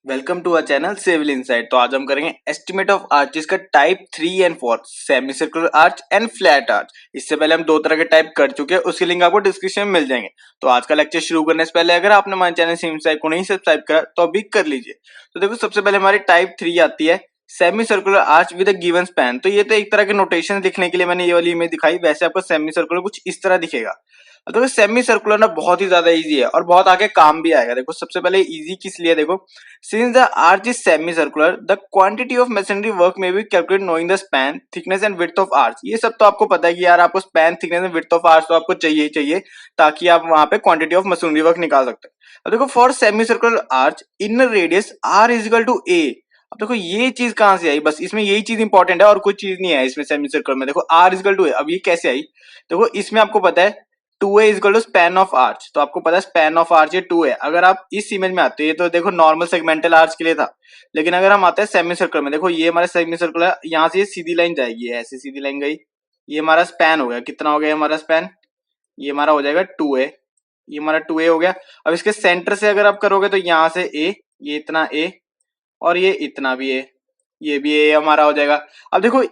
Welcome to our channel Civil Insight. तो आज हम करेंगे एस्टिमेट ऑफ आर्चेस का type 3 and 4, semi circular arch and flat arch. इससे पहले हम दो तरह के टाइप कर चुके हैं, उसके लिंक आपको डिस्क्रिप्शन में मिल जाएंगे। तो आज का लेक्चर शुरू करने से पहले अगर आपने हमारे चैनल सिविल इनसाइट को नहीं सब्सक्राइब करा तो अभी कर लीजिए। तो देखो, सबसे पहले हमारी टाइप 3 आती है semi circular arch with a given span. तो ये तो एक तरह के नोटेशन दिखने के लिए मैंने ये वाली इमेज दिखाई, वैसे आपको सेमी सर्कुलर कुछ इस तरह दिखेगा। अब देखो, सेमी सर्कुलर ना बहुत ही ज्यादा इजी है और बहुत आगे काम भी आएगा। देखो, सबसे पहले इजी किस लिए, देखो, since the arch is semicircular, the quantity of masonry work may be calculated knowing the span, thickness and width of arch। ये सब तो आपको पता है कि यार आपको span, thickness and width of arch तो आपको चाहिए ही चाहिए, ताकि आप वहां पे क्वांटिटी ऑफ मसोनरी वर्क निकाल सकते हैं। अब देखो, for semi circular arch inner radius R is equal to A. अब देखो, ये चीज कहां से आई, बस इसमें यही चीज इंपॉर्टेंट है और कोई चीज नहीं है इसमें सेमी सर्कुलर में। देखो, are is equal to A, अब ये कैसे आई, देखो इसमें आपको पता है 2a is equal to span of arch. तो आपको पता है स्पैन ऑफ आर्च ये 2 है। अगर आप इस इमेज में आते हैं, ये तो देखो नॉर्मल सेगमेंटल आर्च के लिए था, लेकिन अगर हम आते हैं सेमी सर्कुलर में, देखो ये हमारा सेमी सर्कुलर है, यहाँ से ये सीधी लाइन जाएगी, ऐसे सीधी लाइन गई, ये हमारा स्पैन हो गया। कितना हो गया हमारा स्पैन, ये हमारा हो जाएगा 2a, ये हमारा 2a हो गया। अब इसके सेंटर से अगर आप करोगे तो यहाँ से a, ये इतना a और ये इतना भी a, ये भी a हमारा हो जाएगा। अब देखो,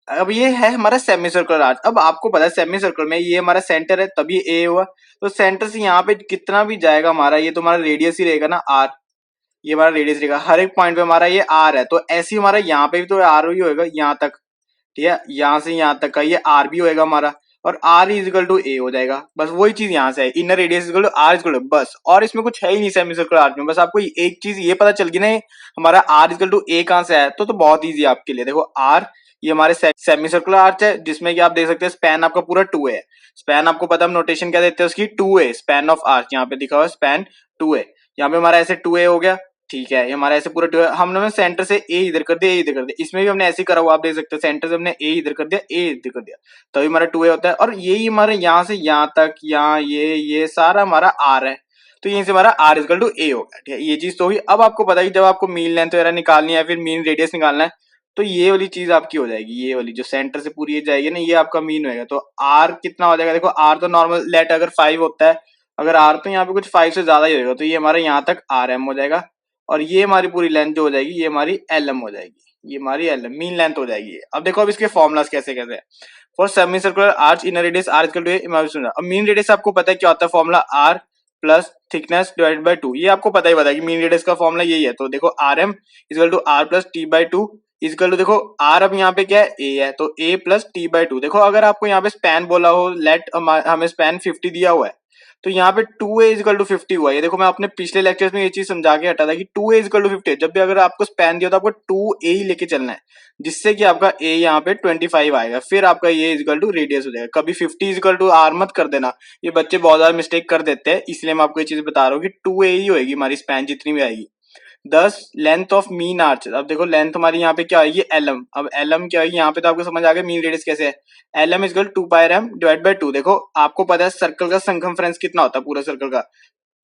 अब ये है हमारा सेमी सर्कुलर आर्च। अब आपको पता है सेमी सर्कुलर में ये हमारा सेंटर है, तभी ए हुआ। तो सेंटर से यहाँ पे कितना भी जाएगा हमारा, ये तो हमारा रेडियस ही रहेगा ना, आर, ये हमारा रेडियस रहेगा। हर एक पॉइंट पे हमारा ये आर है, तो ऐसे ही हमारा यहाँ पे भी तो आर ही होगा यहाँ तक, ठीक है, यहाँ से यहाँ तक का ये आर भी होएगा हमारा, और आर इजिकल टू ए हो जाएगा। बस वही चीज यहाँ से है, inner radius equal to R equal to, बस। और इसमें कुछ है ही नहीं सेमी सर्कुलर आर्च में, बस आपको एक चीज ये पता चल गई ना हमारा आर इजिकल टू ए कहाँ से है, तो बहुत ईजी है आपके लिए। देखो आर, ये हमारे सेमी सर्कुलर आर्च है, जिसमें कि आप देख सकते हैं स्पैन आपका पूरा 2 है। स्पैन आपको पता है नोटेशन क्या देते हैं उसकी, 2 है स्पैन ऑफ आर्च, यहाँ पे दिखा हुआ स्पैन 2 है। यहाँ पे हमारा ऐसे 2 हो गया, ठीक है, ये हमारा ऐसे पूरा 2 है। हमने सेंटर से ए इधर कर दिया, ए इधर कर दिया, इसमें भी हमने ऐसे करा हुआ, आप देख सकते हैं सेंटर से हमने ए इधर कर दिया, ए इधर कर दिया, तभी हमारा 2 होता है। और यही हमारे यहाँ से यहाँ तक, यहाँ ये सारा हमारा आर है, तो यहीं से हमारा आर इजकल टू ए होगा, ठीक है, ये चीज तो हुई। अब आपको पता है कि जब आपको मीन लेंथ वगैरह निकालनी है, फिर मीन रेडियस निकालना है, तो ये वाली चीज आपकी हो जाएगी, ये वाली जो सेंटर से पूरी ये जाएगी ना, ये आपका मीन होगा। तो आर कितना हो जाएगा, देखो आर तो नॉर्मल लेट अगर 5 होता है, अगर आर तो यहाँ पे कुछ 5 से ज्यादा ही होगा, तो ये हमारा यहाँ तक आर एम हो जाएगा, और ये हमारी पूरी लेंथ जो हो जाएगी ये हमारी एल एम हो जाएगी, ये हमारी एल एम मीन लेंथ हो जाएगी। अब देखो, अब इसके फॉर्मुलास कैसे कैसे है। For semi circular arch inner radius R equal to, अब मीन रेडियस आपको पता है क्या होता है, formula R plus thickness divided by 2, ये आपको पता ही कि मीन रेडियस का फॉर्मुला यही है। तो देखो R M equal to R plus T by two equal to, देखो आर अब यहाँ पे क्या है, ए है, तो A plus T by two. देखो अगर आपको यहाँ पे स्पैन बोला हो, लेट हमें स्पैन 50 दिया हुआ है, तो यहाँ पे 2a इक्वल टू 50 हुआ है। ये देखो, मैं अपने पिछले लेक्चर्स में ये चीज समझा के हटा था कि 2a इक्वल टू 50 है। जब भी अगर आपको स्पैन दिया तो आपको 2a ही लेके चलना है, जिससे कि आपका a यहाँ पे 25 आएगा, फिर आपका ये इक्वल टू रेडियस हो जाएगा। कभी 50 इक्वल टू आर मत कर देना, ये बच्चे बहुत ज्यादा मिस्टेक कर देते हैं, इसलिए मैं आपको ये चीज बता रहा हूँ कि 2a ही होगी हमारी स्पैन जितनी भी आएगी। 10 लेंथ ऑफ मीन आर्च, अब देखो लेंथ हमारी यहाँ पे क्या आएगी, एलएम। अब एलएम क्या आएगी, यहाँ पे तो आपको समझ आ गया मीन रेडियस कैसे है, LM equal 2 pi R M divide by 2। देखो आपको पता है सर्कल का सरकमफेरेंस कितना होता है, पूरा सर्कल का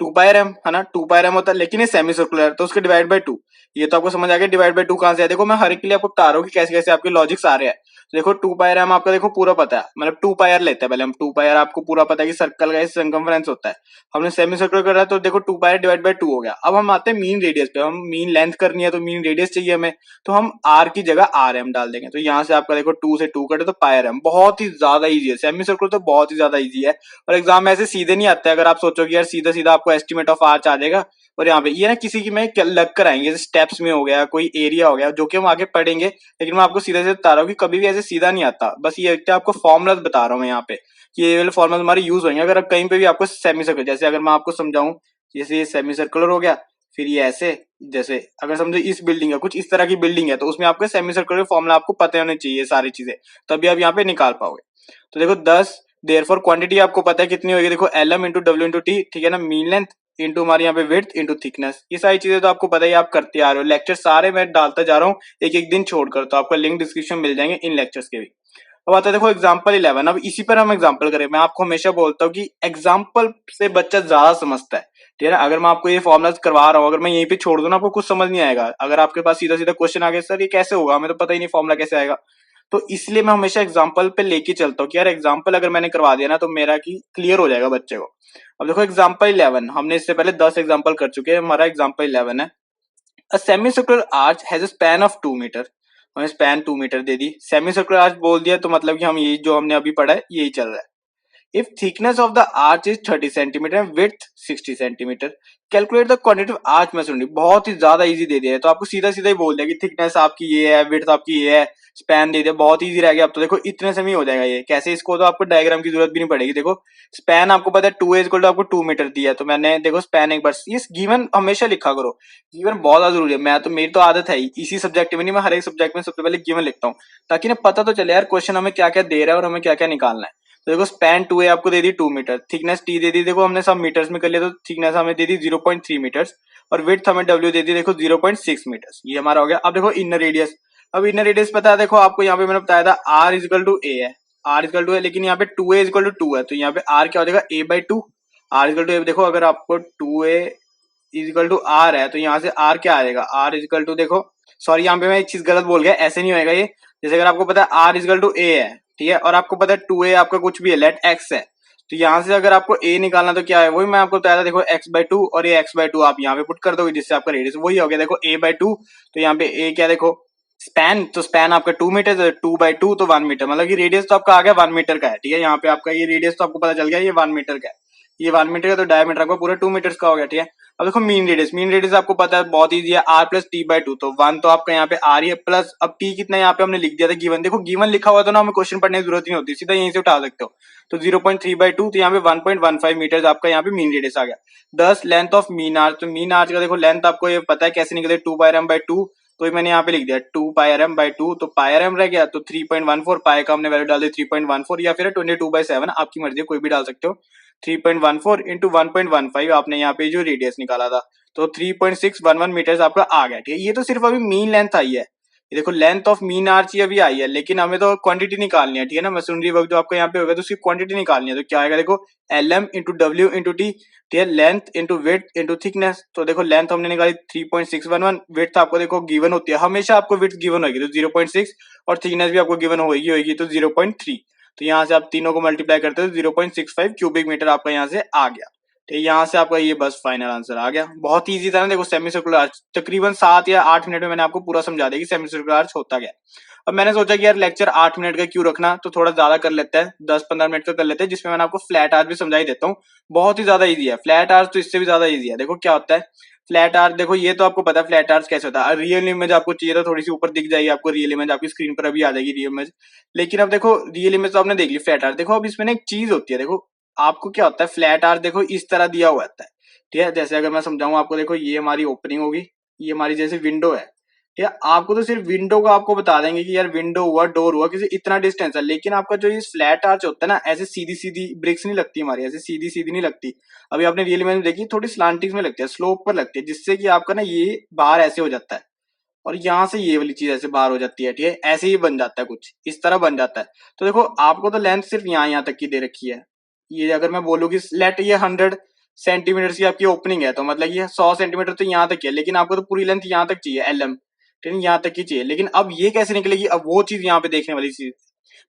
2 पाई आर एम है ना, 2 पाई आर एम होता है, लेकिन ये सेमी सर्कुलर है तो उसके डिवाइड बाय 2, ये तो आपको समझ आ गया डिवाइड बाय 2 कहां से है। देखो मैं हर एक के लिए आपको बता रहा हूँ कि कैसे कैसे आपके लॉजिक्स आ रहे हैं। तो देखो 2 पाई आर एम आपका देखो पूरा पता है, मतलब 2 पाई आर लेते हैं पहले हम, 2 पाई आर आपको पूरा पता है कि सर्कल का सरकमफेरेंस होता है, हमने सेमी सर्कुलर कर रहा है, तो देखो 2 पाई आर डिवाइड बाय 2 हो गया। अब हम आते हैं मीन रेडियस पे, हम मीन लेंथ करनी है तो मीन रेडियस चाहिए हमें, तो हम आर की जगह आर एम डाल देंगे। तो यहाँ से आपका देखो 2 से 2 कटे तो पाई आर एम, बहुत ही ज्यादा ईजी है सेमी सर्कुलर, तो बहुत ही ज्यादा ईजी है, और एग्जाम में ऐसे सीधे नहीं आते। अगर आप सोचोगे यार सीधा सीधा आपको एस्टिमेट ऑफ आर्च आ जाएगा, और यहाँ पे ये ना किसी की में लग कर आएंगे, जैसे स्टेप्स में हो गया, कोई एरिया हो गया, जो कि हम आगे पढ़ेंगे, लेकिन मैं आपको सीधे से बता रहा हूँ कि कभी भी ऐसे सीधा नहीं आता। बस ये आपको फॉर्मुला बता रहा हूँ मैं यहाँ पे कि ये वाले फॉर्मुला हमारे यूज होंगे अगर कहीं पे भी आपको सेमी सर्कुलर, जैसे अगर मैं आपको समझाऊं, जैसे ये सेमी सर्कुलर हो गया, फिर ये ऐसे, जैसे अगर समझो इस बिल्डिंग है, कुछ इस तरह की बिल्डिंग है, तो उसमें आपको सेमी सर्कुलर फॉर्मुला आपको पता होने चाहिए सारी चीजें, तभी आप यहाँ पे निकाल पाओगे। तो देखो 10, देयरफॉर क्वांटिटी आपको पता है कितनी होगी, देखो LM into W into T, ठीक है ना, मीन लेंथ इंटू हमारे यहाँ पे विड्थ इंटू थिकनेस, ये सारी चीजें तो आपको पता ही, आप करते आ रहे हो। लेक्चर सारे मैं डालता जा रहा हूँ एक एक दिन छोड़कर, तो आपका लिंक डिस्क्रिप्शन मिल जाएंगे इन लेक्चर्स के भी। अब आता है देखो एग्जाम्पल 11, अब इसी पर हम एग्जाम्पल करें। मैं आपको हमेशा बोलता हूँ कि एग्जाम्पल से बच्चा ज्यादा समझता है, ठीक है ना। अगर मैं आपको ये फॉर्मुला करवा रहा हूँ, अगर मैं यहीं पे छोड़ दूं ना, आपको कुछ समझ नहीं आएगा। अगर आपके पास सीधा सीधा क्वेश्चन आ गया, सर ये कैसे होगा, हमें तो पता ही नहीं फॉर्मुला कैसे आएगा, तो इसलिए मैं हमेशा एग्जाम्पल पे लेके चलता हूँ कि यार एग्जाम्पल अगर मैंने करवा दिया ना, तो मेरा की क्लियर हो जाएगा बच्चे को। अब देखो एग्जाम्पल 11, हमने इससे पहले 10 एग्जाम्पल कर चुके हैं, हमारा एग्जाम्पल 11 है। A semi circular arch has a span of 2 metre, हमें स्पैन 2 मीटर दे दी, सेमी सर्कुलर आर्च बोल दिया तो मतलब कि हम यही जो हमने अभी पढ़ा है यही चल रहा है। If thickness of the arch is 30 centimeter and width 60 centimeter, calculate the quantitative arch masonry। बहुत ही ज्यादा इजी दे दिया है, तो आपको सीधा सीधा ही बोल दिया कि थिकनेस आपकी ये है, विड्थ आपकी ये है, स्पैन दे दिया, बहुत इजी रह गया। अब तो देखो इतने से ही हो जाएगा ये, कैसे इसको तो आपको डायग्राम की जरूरत भी नहीं पड़ेगी। देखो स्पैन आपको पता है 2a इक्वल टू आपको 2 मीटर दिया है, तो मैंने देखो स्पैन एक बार ये गिवन हमेशा लिखा करो, गिवन बहुत ज्यादा जरूरी है। मैं तो मेरी तो आदत है ही इसी सब्जेक्ट में नहीं, मैं हर एक सब्जेक्ट में सबसे पहले गिवन लिखता हूँ, ताकि ना पता तो चले यार क्वेश्चन हमें क्या क्या दे रहा है और हमें क्या क्या निकालना है। तो देखो स्पैन 2a आपको दे दी 2 मीटर, थिकनेस t दे दी, देखो हमने सब मीटर्स में कर लिया, तो थिकनेस हमें दे दी 0.3 मीटर्स, और विड्थ हमें w दे दी देखो 0.6 मीटर्स, ये हमारा हो गया। अब देखो इनर रेडियस, अब इनर रेडियस पता है, देखो आपको यहाँ पे मैंने बताया था r इक्वल टू a है, r इक्वल टू है, लेकिन यहाँ पे 2a इक्वल टू 2 है, तो यहाँ पे r क्या हो जाएगा a/2, r इक्वल टू, देखो अगर आपको 2a इक्वल टू r है तो यहाँ से r क्या आएगा, r इक्वल टू, देखो सॉरी यहाँ पे मैं एक चीज गलत बोल गया, ऐसे नहीं होएगा ये। जैसे अगर आपको पता है r इक्वल टू a है, ठीक है, और आपको पता है 2a आपका कुछ भी है, लेट x है, तो यहाँ से अगर आपको a निकालना तो क्या है, वही मैं आपको बताया था, देखो x/2 और ये x/2 आप यहाँ पे पुट कर दोगे, जिससे आपका रेडियस वही हो गया, देखो a/2, तो यहाँ पे a क्या, देखो स्पैन, तो स्पैन आपका 2 मीटर, 2/2 तो 1 मीटर, मतलब कि रेडियस तो आपका आ गया 1 मीटर का है, ठीक है। यहाँ पे आपका ये रेडियस तो आपको पता चल गया ये 1 मीटर का है, ये 1 मीटर का, तो डायमीटर आपका पूरा 2 मीटर का हो गया, ठीक है। अब देखो मीन रेडियस, मीन रेडियस आपको पता है बहुत इजी है, r प्लस t/2, तो 1 तो आपका यहाँ पे r ही है, प्लस अब t कितना यहाँ पे हमने लिख दिया था गिवन, देखो गिवन लिखा हुआ तो ना हमें क्वेश्चन पढ़ने की जरूरत नहीं होती, सीधा यहीं से उठा सकते हो। तो 0.3/2, तो यहाँ पे 1.15 मीटर आपका यहाँ पे मीन रेडियस आ गया। 10 लेंथ ऑफ मीन आर्च, तो मीन आर्च का देखो लेंथ आपको ये पता है कैसे निकले, 2πrm/2, तो ये मैंने यहाँ पे लिख दिया 2πrm/2, तो πrm रह गया, तो 3.14, पाई का हमने वैल्यू डाल दी 3.14, या फिर 22/7, आपकी मर्जी है कोई भी डाल सकते हो। 3.14 इंटू 1.15 आपने यहाँ पे जो रेडियस निकाला था, तो 3.611 मीटर आपका आ गया, ठीक है। ये तो सिर्फ अभी मीन लेंथ आई है, ये देखो लेंथ ऑफ मीन आर्च ही अभी आई है, लेकिन हमें तो क्वांटिटी निकालनी है, ठीक है ना, मशीनरी वर्क जो आपका यहाँ पे होगा तो उसकी क्वांटिटी निकालनी है, तो क्या आएगा, देखो lm into W into T, ठीक है, length into width into thickness, तो देखो लेंथ हमने निकाली 3.611, विड्थ आपको देखो गिवन होती है, हमेशा आपको विड्थ गिवन होगी तो 0.6, और थिकनेस भी आपको गिवन होगी तो 0.3, तो यहाँ से आप तीनों को मल्टीप्लाई करते हो 0.65 क्यूबिक मीटर आपका यहाँ से आ गया, ठीक है। यहाँ से आपका ये बस फाइनल आंसर आ गया, बहुत इजी था ना। देखो सेमी सर्कुलर आर्च तकरीबन 7 या 8 मिनट में मैंने आपको पूरा समझा दिया कि सेमी सर्कुलर आर्च होता क्या है। अब मैंने सोचा कि यार लेक्चर 8 मिनट का क्यों रखना, तो थोड़ा ज्यादा कर लेते हैं, 10-15 मिनट का कर लेते हैं, जिसमें मैंने आपको फ्लैट आर्च भी समझा ही देता हूँ, बहुत ही ज्यादा इजी है फ्लैट आर्च, तो इससे भी ज्यादा इजी है। देखो क्या होता है फ्लैट आर्च, देखो ये तो आपको पता है फ्लैट आर्च कैसे होता है, रियल इमेज आपको चाहिए तो थोड़ी सी ऊपर दिख जाएगी आपको, रियल इमेज आपकी स्क्रीन पर अभी आ जाएगी रियल इमेज, लेकिन अब देखो रियल इमेज तो आपने देख ली, फ्लैट आर्च देखो अब इसमें एक चीज होती है, देखो आपको क्या होता है फ्लैट आर्च देखो इस तरह दिया हुआ होता है, ठीक है। जैसे अगर मैं समझाऊं आपको, देखो ये हमारी ओपनिंग होगी, ये हमारी जैसे विंडो है, ठीक है, आपको तो सिर्फ विंडो का आपको बता देंगे कि यार विंडो हुआ, डोर हुआ, किसी इतना डिस्टेंस है, लेकिन आपका जो ये फ्लैट आर्च होता है ना, ऐसे सीधी सीधी ब्रिक्स नहीं लगती हमारी, ऐसे सीधी सीधी नहीं लगती, अभी आपने रियल इमेज में देखी थोड़ी स्लांटिंग में लगती है, स्लोप पर लगती है, जिससे कि आपका ना ये बाहर ऐसे हो जाता है, और यहाँ से ये वाली चीज ऐसे बाहर हो जाती है, ठीक है, ऐसे ही बन जाता है, कुछ इस तरह बन जाता है। तो देखो आपको तो लेंथ सिर्फ यहाँ तक की दे रखी है, ये अगर मैं बोलूँ कि लेट ये 100 सेंटीमीटर की आपकी ओपनिंग है, तो मतलब ये 100 सेंटीमीटर तो यहाँ तक है, लेकिन आपको तो पूरी लेंथ यहाँ तक चाहिए, एल एम, ठीक है, यहाँ तक की चाहिए, लेकिन अब ये कैसे निकलेगी, अब वो चीज यहाँ पे देखने वाली चीज,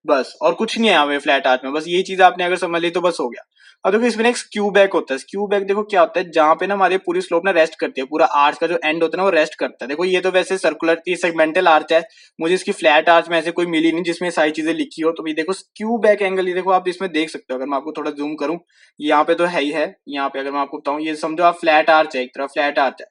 बस और कुछ नहीं है हमें फ्लैट आर्ट में, बस ये चीज आपने अगर समझ ली तो बस हो गया। अब देखो इसमें एक स्क्यू बैक होता है, स्क्यू बैक देखो क्या होता है, जहाँ पे ना हमारी पूरी स्लोप ना रेस्ट करती है, पूरा आर्च का जो एंड होता है ना वो रेस्ट करता है। देखो ये तो वैसे सर्कुलर ये सेगमेंटल आर्च है, मुझे इसकी फ्लैट आर्च में ऐसे कोई मिली नहीं जिसमें सारी चीजें लिखी हो, तो ये देखो स्क्यू बैक एंगल, ये देखो आप इसमें देख सकते हो, अगर मैं आपको थोड़ा जूम करूं, यहाँ पे तो है ही है, यहाँ पे अगर मैं आपको बताऊं, ये समझो आप फ्लैट आर्च है, एक तरफ फ्लैट आर्च है,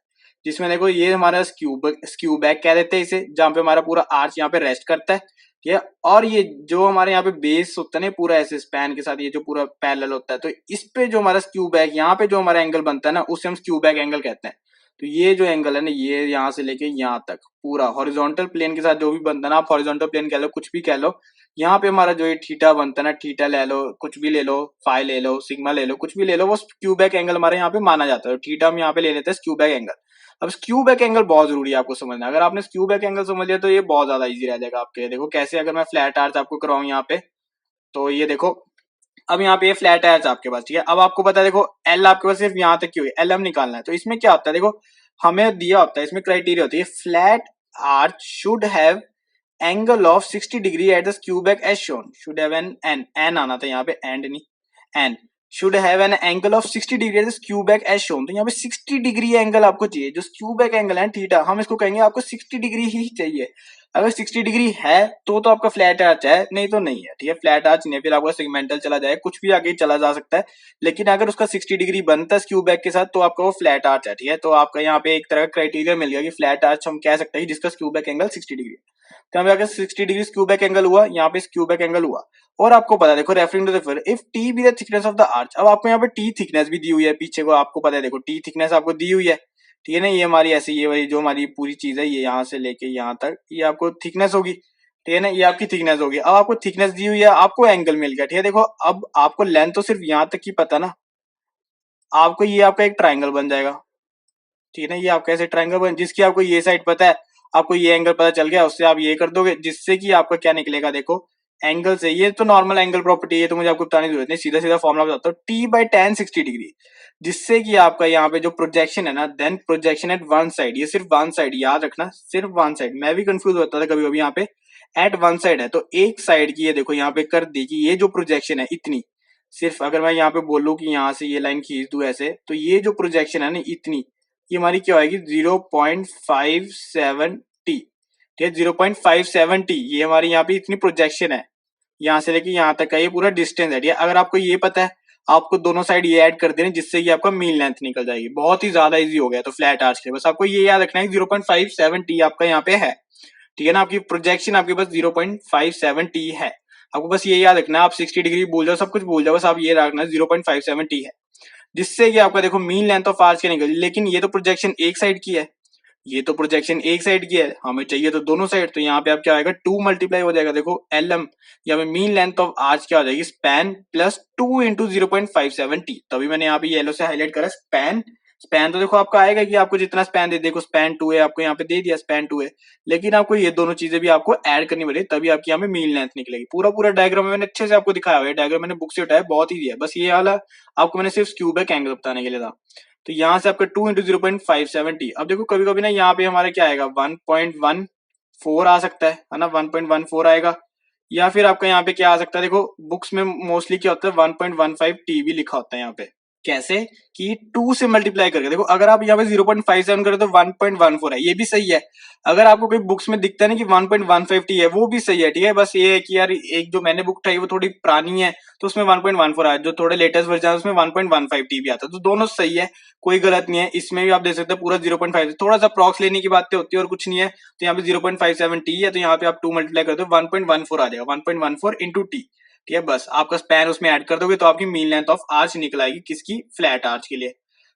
जिसमें देखो ये हमारा स्क्यू बैक कह देते हैं इसे, जहाँ पे हमारा पूरा आर्च यहाँ पे रेस्ट करता है, ठीक है। और ये जो हमारे यहाँ पे बेस होता है ना पूरा ऐसे स्पैन के साथ, ये जो पूरा पैरेलल होता है, तो इस पे जो हमारा स्क्यू बैक यहाँ पे जो हमारा एंगल बनता है ना, उसे हम स्क्यू बैक एंगल कहते हैं। तो ये जो एंगल है ना, ये यहाँ से लेके यहाँ तक पूरा हॉरिजॉन्टल प्लेन के साथ जो भी बनता है ना, आप हॉरिजॉन्टल प्लेन कह लो, कुछ भी कह लो, यहाँ पे हमारा जो ये थीटा बनता है ना, थीटा ले लो, कुछ भी ले लो, फाई ले लो, सिग्मा ले लो, कुछ भी ले लो, वो स्क्यू बैक एंगल हमारे यहाँ पे माना जाता है, थीटा हम यहाँ पे ले लेते हैं स्क्यू बैक एंगल। अब स्क्यू बैक एंगल बहुत जरूरी है आपको समझना, अगर आपने स्क्यू बैक एंगल समझ लिया तो ये बहुत ज्यादा इजी रह जाएगा आपके लिए। देखो कैसे, अगर मैं फ्लैट आर्च आपको कराऊं यहाँ पे, तो ये देखो अब यहाँ पे ये फ्लैट आर्च आपके पास, ठीक है। अब आपको पता है देखो एल आपके पास सिर्फ यहाँ तक की हुई, एल एम निकालना है, तो इसमें क्या होता है, देखो हमें दिया होता है, इसमें क्राइटेरिया होती है flat arch should have angle of 60 degree at the skew back as shown, should have an आना था यहाँ पे, एंड नहीं an, should have an angle of 60 degree as skew back as shown. तो यहाँ पे 60 डिग्री एंगल आपको चाहिए, जो स्क्यू बैक एंगल है थीटा, हम इसको कहेंगे आपको 60 डिग्री ही चाहिए। अगर 60 डिग्री है तो आपका फ्लैट आर्च है, नहीं तो नहीं है, ठीक है। फ्लैट आर्च नहीं, फिर आपका सेगमेंटल चला जाए, कुछ भी आगे चला जा सकता है, लेकिन अगर उसका 60 डिग्री बनता है स्क्यू बैक के साथ तो आपका वो फ्लैट आर्च है, ठीक है। तो आपका यहाँ पे एक तरह का क्राइटेरिया मिल गया कि फ्लैट आर्च हम कह सकते हैं जिसका स्क्यू बैक एंगल 60 डिग्री है। तो यहाँ पे अगर 60 डिग्री स्क्यू बैक एंगल हुआ, यहाँ पे स्क्यू बैक एंगल हुआ, और आपको पता है देखो referring to the figure if t be the thickness of the arch. अब आपको यहाँ पे टी थिकनेस भी दी हुई है पीछे को, आपको पता है देखो टी थिकनेस आपको दी हुई है, ठीक है ना। ये हमारी ऐसी ये वाली जो हमारी पूरी चीज है, ये यहाँ से लेके यहाँ तक ये आपको थिकनेस होगी, ठीक है ना। ये आपकी थिकनेस होगी। अब आपको थिकनेस दी हुई है, आपको एंगल मिल गया, ठीक है। देखो अब आपको लेंथ तो सिर्फ यहाँ तक ही पता ना, आपको ये आपका एक ट्राइंगल बन जाएगा, ठीक है ना। ये आपका ऐसे ट्राइंगल बन, जिसकी आपको ये साइड पता है, आपको ये एंगल पता चल गया, उससे आप ये कर दोगे, जिससे कि आपका क्या निकलेगा देखो एंगल से। ये तो नॉर्मल एंगल प्रॉपर्टी है, तो मुझे आपको बताने की जरूरत नहीं, सीधा सीधा फॉर्मुला बताता हूँ, टी बाई टेन 60 डिग्री, जिससे कि आपका यहाँ पे जो प्रोजेक्शन है ना, then projection at one side, ये सिर्फ वन साइड याद रखना, सिर्फ वन साइड। मैं भी कंफ्यूज होता था कभी कभी, यहाँ पे एट वन साइड है तो एक साइड की, ये देखो यहाँ पे कर दी कि ये जो प्रोजेक्शन है इतनी, सिर्फ अगर मैं यहाँ पे बोलूँ कि यहाँ से ये लाइन खींच दूं ऐसे, तो ये जो प्रोजेक्शन है ना इतनी, ये हमारी क्या होगी 0.57 टी, ठीक है। 0.57 टी ये हमारी यहाँ पे इतनी प्रोजेक्शन है, यहाँ से लेके यहाँ तक का ये पूरा डिस्टेंस है, ठीक है। अगर आपको ये पता है, आपको दोनों साइड ये ऐड कर देना, जिससे कि आपका मीन लेंथ निकल जाएगी। बहुत ही ज्यादा इजी हो गया तो फ्लैट आर्च के, बस आपको ये याद रखना है 0.57 टी आपका यहाँ पे है, ठीक है ना। आपकी प्रोजेक्शन आपके पास 0.57 टी है, आपको बस ये याद रखना है। आप 60 डिग्री भूल जाओ, सब कुछ भूल जाओ, बस आप ये रखना 0.57 टी है, जिससे कि आपका देखो मीन लेंथ ऑफ आर्च क्या निकल। लेकिन ये तो प्रोजेक्शन एक साइड की है, ये तो प्रोजेक्शन एक साइड की है, हमें चाहिए तो दोनों साइड। तो यहाँ पे आप क्या आएगा 2 मल्टीप्लाई हो जाएगा, देखो एल एम, यहाँ पे मीन लेंथ ऑफ आर्च क्या हो जाएगी स्पैन प्लस 2 इंटू 0.57 टी। तभी मैंने यहाँ पे येलो से हाईलाइट करा स्पैन। स्पैन तो देखो आपका आएगा कि आपको जितना स्पैन दे, देखो स्पैन 2 है, आपको यहाँ पे दे दिया स्पैन 2 है, लेकिन आपको ये दोनों चीजें भी आपको ऐड करनी पड़ेगी, तभी आपकी यहाँ पे मीन लेंथ निकलेगी। पूरा पूरा डायग्राम मैंने अच्छे से आपको दिखाया हुआ है, डायग्राम मैंने बुक से उठाया, बहुत ईजी है, बस ये वाला आपको मैंने सिर्फ स्क्यू बैक एंगल बताने के लिए था। तो यहाँ से आपका 2 इंटू 0.570। अब देखो कभी कभी ना यहाँ पे हमारा क्या आएगा 1.14 आ सकता है ना, 1.14 आएगा, या फिर आपका यहाँ पे क्या आ सकता है, देखो बुक्स में मोस्टली क्या होता है 1.15 टी भी लिखा होता है यहाँ पे। कैसे कि 2 से मल्टीप्लाई करके, देखो अगर आप यहाँ पे 0.57 करें तो 1.14 है, ये भी सही है। अगर आपको कोई बुक्स में दिखता है ना कि 1.15 टी है, वो भी सही है, ठीक है। बस ये है कि यार एक जो मैंने बुक उठाई वो थोड़ी पुरानी है, तो उसमें 1.14 आया, जो थोड़े लेटेस्ट वर्जन है उसमें 1.15 टी भी आता है, तो दोनों सही है, कोई गलत नहीं है। इसमें भी आप देख सकते हैं पूरा 0.5, थोड़ा सा प्रॉक्स लेने की बातें होती है और कुछ नहीं है। तो यहाँ पे 0.57 टी है, तो यहाँ पे आप 2 मल्टीप्लाई करते हो 1.14 आ जाएगा, 1.14 इंटू टी, ठीक है। बस आपका स्पैन उसमें ऐड कर दोगे तो आपकी मीन लेंथ ऑफ आर्च निकल आएगी, किसकी, फ्लैट आर्च के लिए।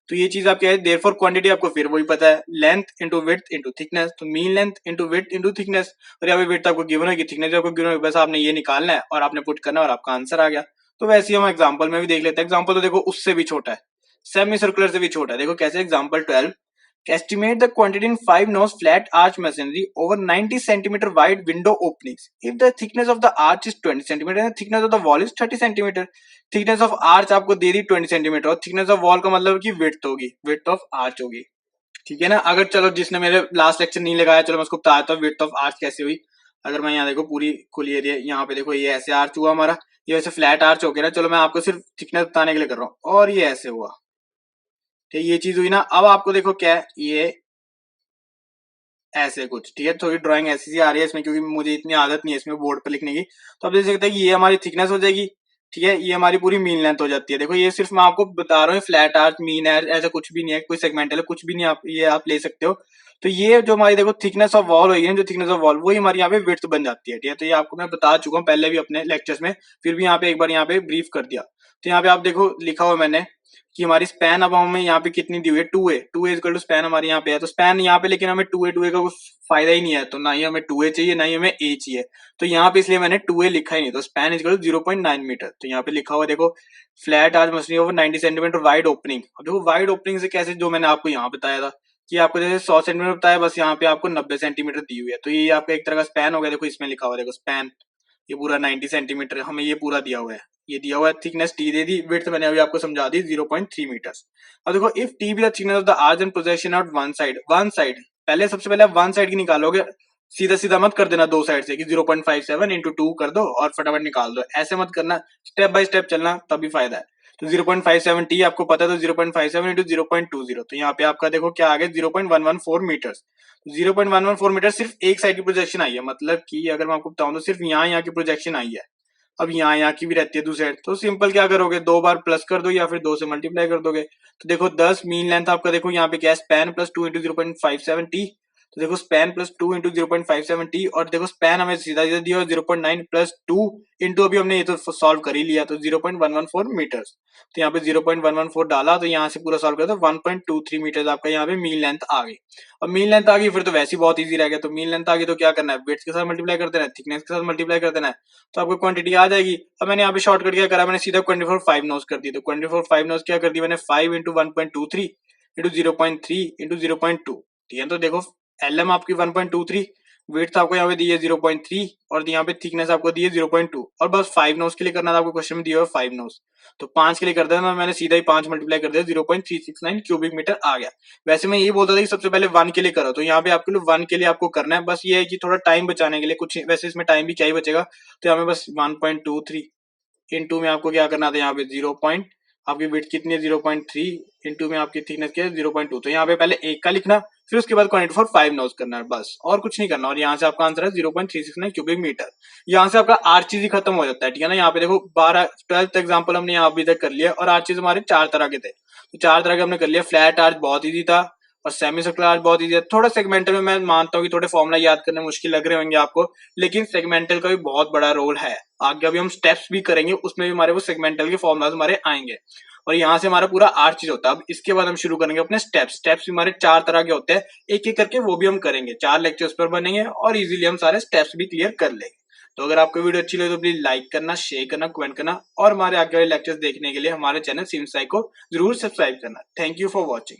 तो ये चीज आप क्या है, देयरफॉर क्वांटिटी आपको फिर वही पता है, length into width into thickness, तो mean length into width into thickness, और यहाँ पे विड्थ आपको गिवन होगी, थिकनेस आपको गिवन होगी, बस आपने ये निकालना है और आपने पुट करना है और आपका आंसर आ गया। तो वैसे ही हम एग्जाम्पल में भी देख लेते हैं। एग्जाम्पल तो देखो उससे भी छोटा है, सेमी सर्कुलर से भी छोटा है। देखो कैसे, example 12, estimate the quantity in 5 nose flat arch masonry over 90 centimeter wide window openings if the thickness of the arch is 20 centimeter and the thickness of the wall is 30 centimeter। thickness of arch आपको दे दी 20 centimeter और thickness of wall का मतलब कि width होगी, width of arch होगी, ठीक है ना। अगर चलो जिसने मेरे लास्ट लेक्चर नहीं लगाया, चलो मैं उसको बता देता हूँ width of arch कैसे हुई। अगर मैं यहाँ देखो पूरी खुली एरिया, यहाँ पे देखो ये ऐसे आर्च हुआ हमारा, ये वैसे फ्लैट आर्च हो गया ना, चलो मैं आपको सिर्फ थिकनेस बताने के लिए कर रहा हूँ, और ये ऐसे हुआ, ठीक, ये चीज हुई ना। अब आपको देखो क्या है, ये ऐसे कुछ, ठीक है। थोड़ी ड्राइंग ऐसी सी आ रही है इसमें, क्योंकि मुझे इतनी आदत नहीं है इसमें बोर्ड पर लिखने की। तो आप देख सकते हैं कि ये हमारी थिकनेस हो जाएगी, ठीक है, ये हमारी पूरी मीन लेंथ हो जाती है। देखो ये सिर्फ मैं आपको बता रहा हूँ, फ्लैट आर्च मीन है ऐसा कुछ भी नहीं है, कोई सेगमेंटल है कुछ भी नहीं, आप ये आप ले सकते हो। तो ये जो हमारी देखो थिकनेस ऑफ वॉल होगी, जो थिकनेस ऑफ वॉल वही हमारी यहाँ पे विड्थ बन जाती है, ठीक है। तो ये आपको मैं बता चुका हूँ पहले भी अपने लेक्चर्स में, फिर भी यहाँ पे एक बार यहाँ पे ब्रीफ कर दिया। तो यहाँ पे आप देखो लिखा हुआ मैंने कि हमारी स्पैन अब हमें यहाँ पे कितनी दी हुई है, 2a, 2a equal to span हमारे यहाँ पे है। तो स्पैन यहाँ पे लेकिन हमें 2a का कुछ फायदा ही नहीं है, तो ना ही हमें 2a चाहिए ना ही हमें a चाहिए, तो यहाँ पे इसलिए मैंने 2a लिखा ही नहीं। तो स्पैन इक्वल टू 0.9 मीटर, तो यहाँ पे लिखा हुआ देखो flat arch machine hour 90 centimetre wide opening. अब देखो वाइड ओपनिंग से कैसे, जो मैंने आपको यहाँ बताया था कि आपको जैसे 100 सेंटीमीटर बताया, बस यहाँ पे आपको 90 सेंटीमीटर दी हुई है, तो ये आपका एक तरह का स्पैन हो गया। देखो इसमें लिखा हुआ देखो स्पैन, ये पूरा 90 सेंटीमीटर हमें ये पूरा दिया हुआ है, ये दिया हुआ है। थिकनेस टी दे दी, विड्थ मैंने अभी आपको समझा दी 0.3 मीटर्स। अब देखो if t be the thickness of the arch and projection out one side, one side पहले सबसे पहले आप वन साइड की निकालोगे, सीधा सीधा मत कर देना दो साइड से कि 0.57 इंटू 2 कर दो और फटाफट निकाल दो, ऐसे मत करना, स्टेप बाय स्टेप चलना तभी फायदा है। तो 0.57 t आपको पता है, तो 0.57 इंटू 0.20, तो यहाँ पे आपका देखो क्या आ गया 0.114 मीटर। 0.114 मीटर सिर्फ एक साइड की प्रोजेक्शन आई है, मतलब कि अगर मैं आपको बताऊं तो सिर्फ यहाँ की प्रोजेक्शन आई है। अब यहाँ की भी रहती है दूसरी साइड, तो सिंपल क्या करोगे, 2 बार प्लस कर दो या फिर 2 से मल्टीप्लाई कर दोगे। तो देखो 10 मीन लेंथ आपका, देखो यहाँ पे क्या है, स्पैन प्लस 2 इंटू 0.57 t। तो देखो स्पैन प्लस 2 इंटू 0.57 t, और देखो स्पैन हमें सीधा सीधा दिया 0.9 प्लस 2 इंटू, अभी हमने ये तो सॉल्व कर ही लिया, तो 0.114 मीटर। तो यहाँ पे 0.114 डाला, तो यहाँ से पूरा सॉल्व कर दो, 1.23 मीटर आपका यहाँ पे मीन लेंथ आ गई। अब मीन लेंथ आ गई फिर तो वैसे ही बहुत इजी रह गया। तो मीन लेंथ आ गई तो क्या करना है, विड्थ के साथ मल्टीप्लाई कर देना है, थिकनेस के साथ मल्टीप्लाई कर देना है, तो आपको क्वांटिटी आ जाएगी। अब मैंने यहाँ पे शॉर्टकट क्या करा, मैंने सीधा 24/5 नोज कर दी। तो 24/5 नोज क्या कर दी मैंने, 5 इंटू 1.23 इंटू 0.3 इंटू 0.2। ठीक है, तो देखो एल एम आपकी 1.23, विड्थ आपको यहाँ पे दी है 0.3, और यहाँ पे थिकनेस आपको दी है 0.2, और बस 5 नोज के लिए करना था आपको, क्वेश्चन में दिया हुआ 5 नोज। तो 5 के लिए कर देना, मैंने सीधा ही 5 मल्टीप्लाई कर दिया, 0.369 क्यूबिक मीटर आ गया। वैसे मैं ये बोलता था कि सबसे पहले 1 के लिए करो, तो यहाँ पे आपके लिए 1 के लिए आपको करना है, बस ये है कि थोड़ा टाइम बचाने के लिए, कुछ वैसे इसमें टाइम भी क्या ही बचेगा, तो यहाँ पे बस 1.23 इंटू में आपको क्या करना था, यहाँ पे 0 पॉइंट, आपकी विड्थ कितनी है 0.3, इंटू में आपकी थिकनेस क्या है 0.2। तो यहाँ पे पहले 1 का लिखना, फिर उसके बाद क्वांटिटी फॉर 5 नोज करना है, बस और कुछ नहीं करना। और यहाँ से आपका आंसर है 0.369 क्यूबिक मीटर। यहाँ से आपका आर्चीज ही खत्म हो जाता है। ठीक है ना, यहाँ पे देखो 12th एग्जाम्पल हमने यहाँ अभी तक कर लिया, और आर्चीज हमारे 4 तरह के थे, तो 4 तरह के हमने कर लिया। फ्लैट आर्च बहुत ईजी था, और सेमी सर्कुलर आर्च बहुत ईजी है। थोड़ा सेगमेंटल में मैं मानता हूँ कि थोड़े फॉर्मूला याद करने मुश्किल लग रहे होंगे आपको, लेकिन सेगमेंटल का भी बहुत बड़ा रोल है। आगे अभी हम स्टेप्स भी करेंगे, उसमें भी हमारे वो सेगमेंटल के फॉर्मूलाज हमारे आएंगे, और यहाँ से हमारा पूरा आर्च होता है। अब इसके बाद हम शुरू करेंगे अपने स्टेप्स। स्टेप्स भी हमारे 4 तरह के होते हैं, एक एक करके वो भी हम करेंगे, 4 लेक्चर्स पर बनेंगे, और इजीली हम सारे स्टेप्स भी क्लियर कर लेंगे। तो अगर आपको वीडियो अच्छी लगे तो प्लीज लाइक करना, शेयर करना, कमेंट करना, और हमारे आगे वाले लेक्चर्स देखने के लिए हमारे चैनल सिमसाई को जरूर सब्सक्राइब करना। Thank you for watching.